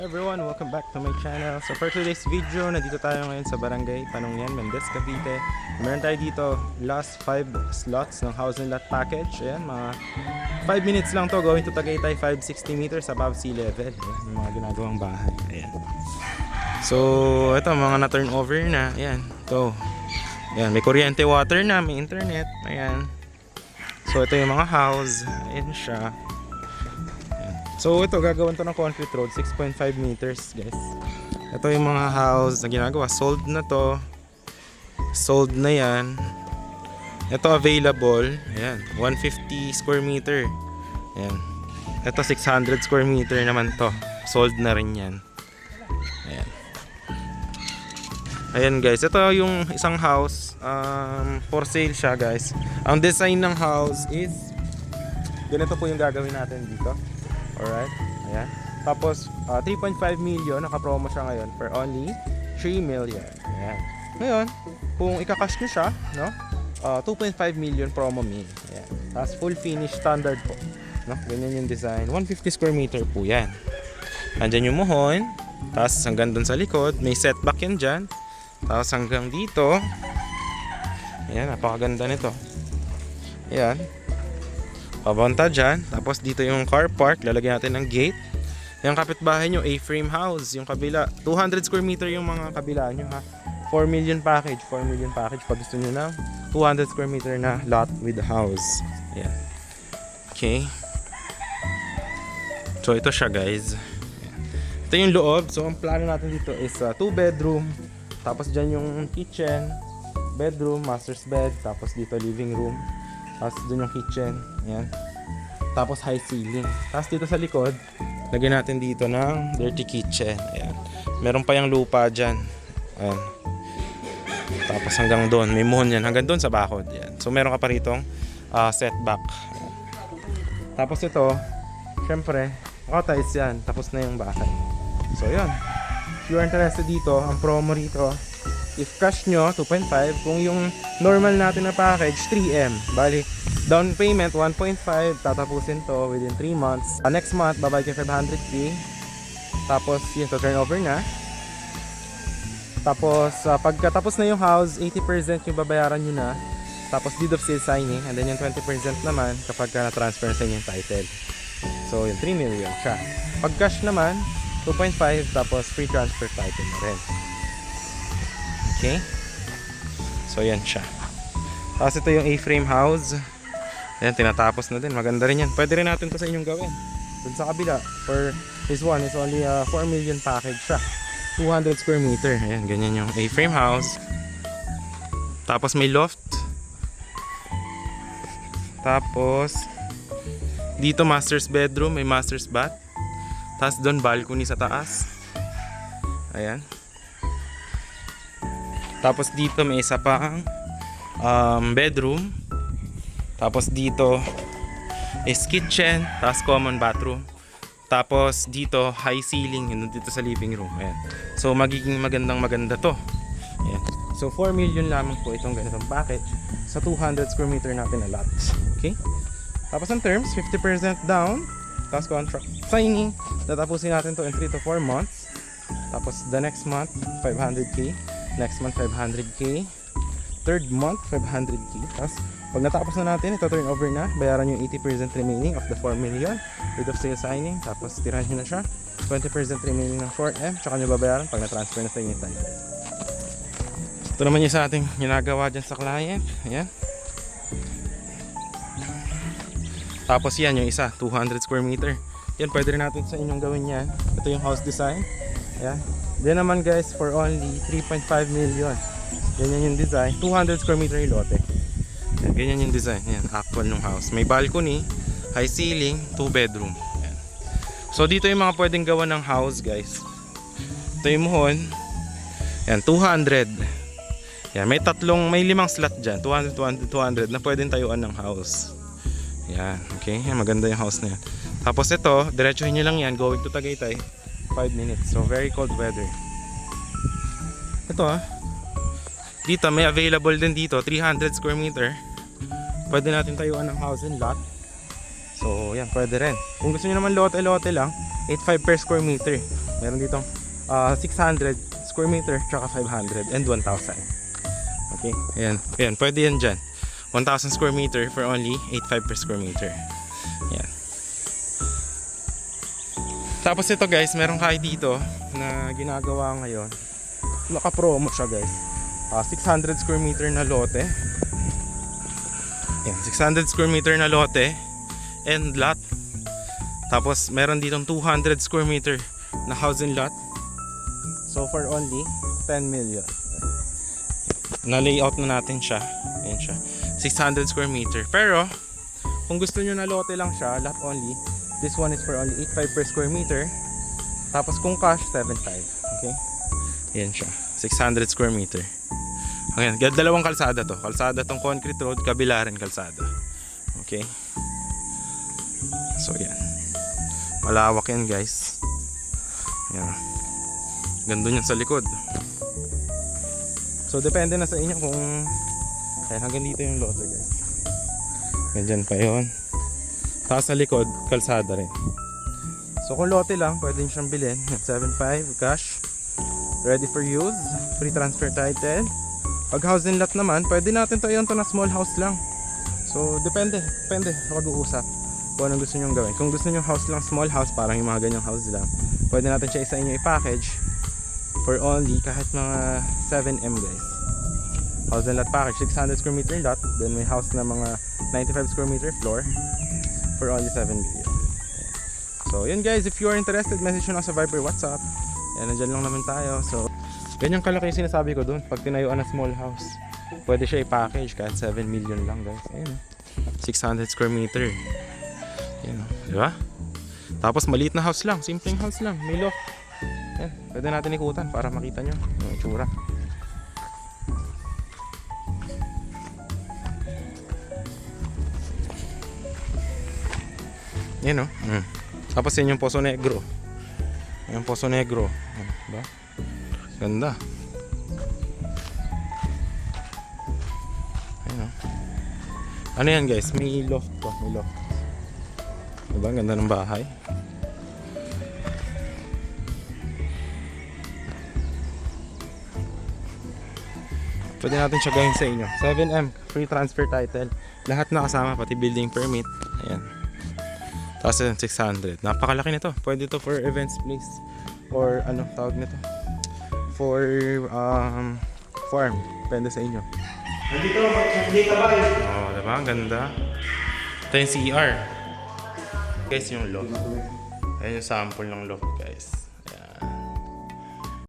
Everyone, welcome back to my channel. So for today's video, nandito tayo ngayon sa Barangay Panungyan, Mendez, Cavite. Meron tayo dito last 5 slots ng house and lot package. Ayan, mga 5 minutes lang to going to Tagaytay, 560 meters above sea level. Ayan, yung mga ginagawang bahay. Ayan. So ito, mga na-turnover na. Ayan, ito. Ayan, may kuryente, water na, may internet. Ayan. So ito yung mga house. Ayan siya. So ito, gagawin to ng concrete road, 6.5 meters guys. Ito yung mga house na ginagawa. Sold na to. Sold na yan. Ito available. Ayan, 150 square meter. Ayan. Ito 600 square meter naman to. Sold na rin yan. Ayan. Ayan guys, ito yung isang house. For sale siya guys. Ang design ng house is ganito po yung gagawin natin dito. Alright, ayan. Tapos 3.5 million, naka-promo siya ngayon for only 3 million. Ayan. Ngayon, kung ika-cash nyo siya, no? 2.5 million promo me. Ayan. Tapos full finish standard po. No? Ganyan yung design. 150 square meter po yan. Andyan yung muhon. Tapos hanggang dun sa likod, may setback yan dyan. Tapos hanggang dito. Ayan, napakaganda nito. Ayan. Pabunta dyan. Tapos dito yung car park. Lalagyan natin ng gate. Yung kapitbahay nyo, A-frame house. Yung kabila, 200 square meter yung mga kabila nyo ha. 4 million package. 4 million package. Pag gusto nyo ng 200 square meter na lot with house. Ayan. Okay. So ito siya guys. Ayan. Ito yung loob. So ang plano natin dito is 2 bedroom. Tapos dyan yung kitchen. Bedroom, master's bed. Tapos dito living room. Tapos dun yung kitchen. Ayan. Tapos high ceiling. Tapos dito sa likod, lagyan natin dito ng dirty kitchen. Ayan. Meron pa yung lupa dyan. Ayan. Tapos hanggang doon. May muhon yan. Hanggang doon sa bakod. Ayan. So meron ka pa ritong setback. Ayan. Tapos ito, syempre, tiles yan. Tapos na yung bahay. So yun. If you are interested dito, ang promo rito, if cash nyo, 2.5. Kung yung normal natin na package, 3M. Bali, down payment, 1.5. Tatapusin to within 3 months. Next month, babay kayo 500k. Tapos, yun, to turnover na. Tapos, pagkatapos na yung house, 80% yung babayaran nyo na. Tapos, deed of sale signing. And then yung 20% naman kapag na-transfer sa inyo yung title. So, yung 3 million siya. Pag cash naman, 2.5. Tapos, free transfer title na rin. Okay. So yan siya. Tapos ito yung A-frame house. Ayan, tinatapos na din. Maganda rin yan. Pwede rin natin to sa inyong gawin. Dun sa kabila. For this one is only 4 million package siya. 200 square meter. Ayan, ganyan yung A-frame house. Tapos may loft. Tapos dito master's bedroom. May master's bath. Tapos doon balcony sa taas. Ayan. Tapos dito may isa pang bedroom. Tapos dito is kitchen. Tapos common bathroom. Tapos dito high ceiling. Yun dito sa living room. Ayan. So magiging maganda to. Ayan. So 4 million lamang po itong ganitong package sa 200 square meter natin na lot. Okay? Tapos ang terms, 50% down. Tapos contract signing. Tatapusin natin to in 3 to 4 months. Tapos the next month, 500k. Next month, 500k. Third month, 500k. Tapos, pag natapos na natin, ito turn over na. Bayaran yung 80% remaining of the 4 million. Deed of sale signing. Tapos, tirahan nyo na siya. 20% remaining ng 4M. Tsaka nyo babayaran pag na-transfer na sa inyo tayo. Ito naman yung sa ating ginagawa dyan sa client. Ayan. Tapos yan, yung isa, 200 square meter. Yan, pwede rin natin sa inyong gawin yan. Ito yung house design. Ayan. Diyan naman guys, for only 3.5 million. Ganyan yung design. 200 square meter yung lote. Ayan, ganyan yung design. Ayan, actual ng house. May balcony, high ceiling, 2 bedroom. Ayan. So dito yung mga pwedeng gawa ng house guys. Ito yung muhon. Ayan, 200. Ayan, may 5 slot dyan. 200, 200, 200 na pwedeng tayuan ng house. Ayan, okay. Ayan, maganda yung house na yan. Tapos ito, diretsuhin nyo lang yan. Going to Tagaytay. 5 minutes. So very cold weather. Ito dito may available din dito 300 square meter. Pwede natin tayuan ng house and lot. So yan, pwede rin. Kung gusto niyo naman lote-lote lang, 8.5 per square meter. Meron ditong 600 square meter, tsaka 500 and 1,000. Okay, ayan. Ayan, pwede yan dyan. 1,000 square meter for only 8,500 per square meter. Ayan. Tapos ito guys, meron kayo dito na ginagawa ngayon. Naka-promo siya guys. 600 square meter na lote. Ayan, 600 square meter na lote and lot. Tapos meron ditong 200 square meter na house and lot. So for only 10 million. Na-layout na natin siya. Ayan siya. 600 square meter. Pero kung gusto nyo na lote lang siya, lot only, this one is for only 8,500 per square meter. Tapos kung cash, 7,500. Okay? Ayan siya. 600 square meter. Ayan, dalawang kalsada to. Kalsada tong concrete road, kabila rin kalsada. Okay? So yan. Malawak yan guys. Ayan. Ganda yan sa likod. So depende na sa inyo kung ayan, hanggang dito yung lote guys. Ganyan pa yun. Tapos sa likod, kalsada rin. So kung lote lang, pwede nyo siyang bilhin. 7,500 cash. Ready for use. Free transfer title. Pag house and lot naman, pwede natin to yun to na small house lang. So depende sa pag-uusap kung anong gusto nyo gawin. Kung gusto nyo house lang, small house, parang yung mga ganyang house lang, pwede natin siya isa inyo i-package for only kahit mga 7M guys. House and lot package, 600 square meter lot. Then may house na mga 95 square meter floor for only 7 million. So yun guys, if you are interested, message nyo lang sa Viber, WhatsApp. Yan, nandyan lang naman tayo. So ganyan kalaki yung sinasabi ko dun. Pag tinayuan na small house, pwede siya i-package kahit 7 million lang guys. Ayun, 600 square meter. Ayun, di ba? Tapos maliit na house lang, simpleng house lang, may loft. Yan, pwede natin ikutan para makita nyo yung itsura. Yan o. Tapos yun yung Poso Negro. Yung Poso Negro. Diba? Ganda. Ayun o. Ano yan guys? May loft to. May loft. Diba? Ganda ng bahay. Pwede natin siya gawin sa inyo. 7M, free transfer title. Lahat na kasama, pati building permit. Ayan. Tapos 600. Napakalaki nito. Pwede to for events place. Or ano tawag nito? For farm. Depende sa inyo. Nandito ba? Oh, diba? Ang ganda. Ito yung CR. Guys, yung loft. Ayan yung sample ng loft guys.